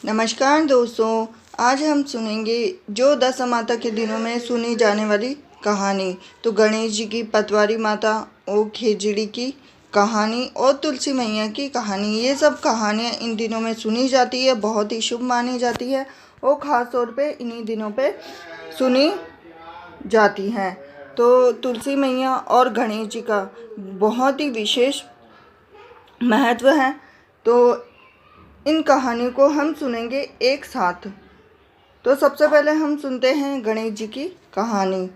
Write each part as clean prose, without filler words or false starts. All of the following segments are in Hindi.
नमस्कार दोस्तों, आज हम सुनेंगे जो दस माता के दिनों में सुनी जाने वाली कहानी। तो गणेश जी की, पतवारी माता और खेजड़ी की कहानी और तुलसी मैया की कहानी, ये सब कहानियाँ इन दिनों में सुनी जाती है, बहुत ही शुभ मानी जाती है और ख़ास तौर पे इन्हीं दिनों पे सुनी जाती हैं। तो तुलसी मैया और गणेश जी का बहुत ही विशेष महत्व है। तो इन कहानियों को हम सुनेंगे एक साथ। तो सबसे पहले हम सुनते हैं गणेश जी की कहानी।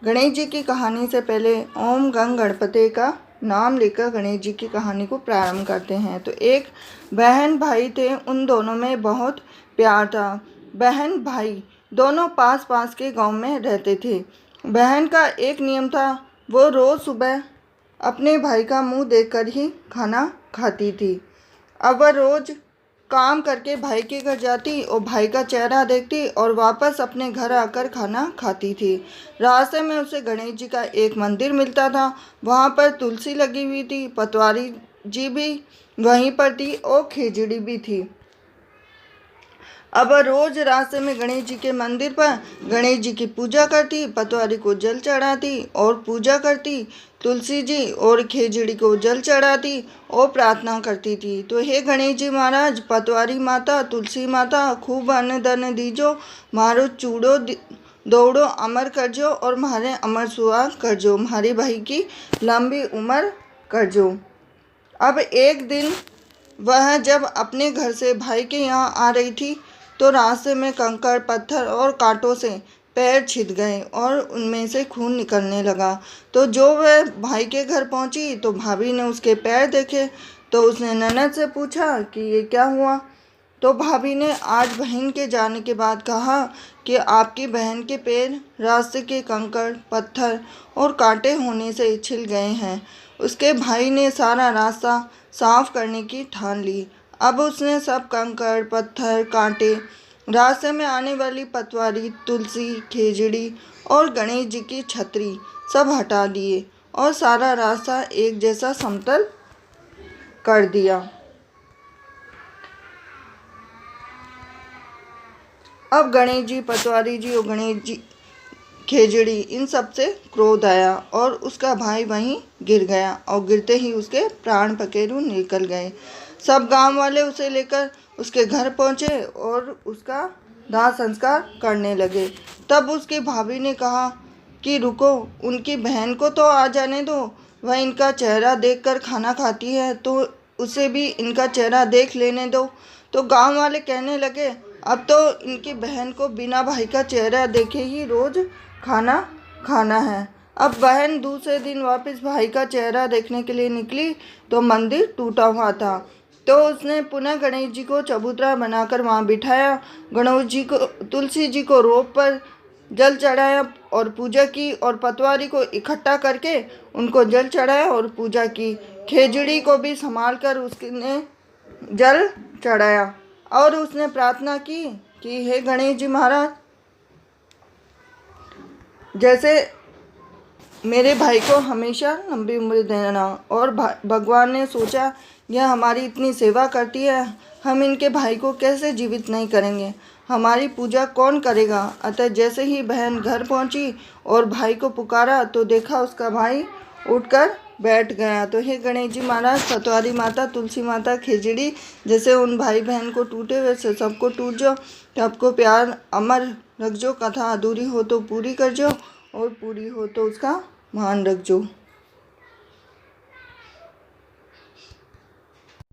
गणेश जी की कहानी से पहले ओम गंग गणपते का नाम लेकर गणेश जी की कहानी को प्रारंभ करते हैं। तो एक बहन भाई थे, उन दोनों में बहुत प्यार था। बहन भाई दोनों पास पास के गांव में रहते थे। बहन का एक नियम था, वो रोज़ सुबह अपने भाई का मुंह देखकर ही खाना खाती थी। अब वह रोज़ काम करके भाई के घर जाती और भाई का चेहरा देखती और वापस अपने घर आकर खाना खाती थी। रास्ते में उसे गणेश जी का एक मंदिर मिलता था। वहाँ पर तुलसी लगी हुई थी, पतवारी जी भी वहीं पर थी और खेजड़ी भी थी। अब रोज रास्ते में गणेश जी के मंदिर पर गणेश जी की पूजा करती, पतवारी को जल चढ़ाती और पूजा करती, तुलसी जी और खेजड़ी को जल चढ़ाती और प्रार्थना करती थी। तो हे गणेश जी महाराज, पतवारी माता, तुलसी माता, खूब अन्न धन दीजो, मारो चूड़ो दौड़ो अमर करजो और मारे अमर सुहाग करजो, मारी भाई की लंबी उम्र करजो। अब एक दिन वह जब अपने घर से भाई के यहाँ आ रही थी तो रास्ते में कंकड़, पत्थर और कांटों से पैर छिद गए और उनमें से खून निकलने लगा। तो जो वह भाई के घर पहुंची तो भाभी ने उसके पैर देखे। तो उसने ननद से पूछा कि ये क्या हुआ। तो भाभी ने आज बहन के जाने के बाद कहा कि आपकी बहन के पैर रास्ते के कंकड़, पत्थर और कांटे होने से छिल गए हैं। उसके भाई ने सारा रास्ता साफ करने की ठान ली। अब उसने सब कंकड़, पत्थर, कांटे, रास्ते में आने वाली पतवारी, तुलसी, खेजड़ी और गणेश जी की छतरी सब हटा दिए और सारा रास्ता एक जैसा समतल कर दिया। अब गणेश जी, पतवारी जी और गणेश जी, खेजड़ी, इन सब से क्रोध आया और उसका भाई वहीं गिर गया और गिरते ही उसके प्राण पखेरु निकल गए। सब गांव वाले उसे लेकर उसके घर पहुंचे और उसका दाह संस्कार करने लगे। तब उसकी भाभी ने कहा कि रुको, उनकी बहन को तो आ जाने दो, वह इनका चेहरा देखकर खाना खाती है, तो उसे भी इनका चेहरा देख लेने दो। तो गांव वाले कहने लगे, अब तो इनकी बहन को बिना भाई का चेहरा देखे ही रोज खाना खाना है। अब बहन दूसरे दिन वापस भाई का चेहरा देखने के लिए निकली तो मंदिर टूटा हुआ था। तो उसने पुनः गणेश जी को चबूतरा बनाकर वहाँ बिठाया। गणेश जी को, तुलसी जी को रोप पर जल चढ़ाया और पूजा की और पतवारी को इकट्ठा करके उनको जल चढ़ाया और पूजा की। खेजड़ी को भी संभाल कर उसने जल चढ़ाया और उसने प्रार्थना की कि हे गणेश जी महाराज, जैसे मेरे भाई को हमेशा लंबी उम्र देना। और भगवान ने सोचा, यह हमारी इतनी सेवा करती है, हम इनके भाई को कैसे जीवित नहीं करेंगे, हमारी पूजा कौन करेगा। अतः जैसे ही बहन घर पहुंची और भाई को पुकारा तो देखा उसका भाई उठकर बैठ गया। तो हे गणेश जी महाराज, पतवारी माता, तुलसी माता, खेजड़ी, जैसे उन भाई बहन को टूटे वैसे सबको टूट जाओ, सबको प्यार अमर रखजो, कथा अधूरी हो तो पूरी करजो और पूरी हो तो उसका मान रखजो।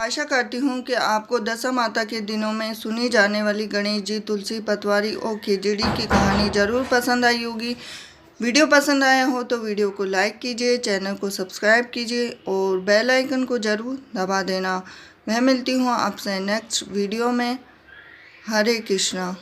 आशा करती हूँ कि आपको दशा माता के दिनों में सुनी जाने वाली गणेश जी, तुलसी, पतवारी और खेजड़ी की कहानी ज़रूर पसंद आई होगी। वीडियो पसंद आया हो तो वीडियो को लाइक कीजिए, चैनल को सब्सक्राइब कीजिए और बेल आइकन को ज़रूर दबा देना। मैं मिलती हूँ आपसे नेक्स्ट वीडियो में। हरे कृष्णा।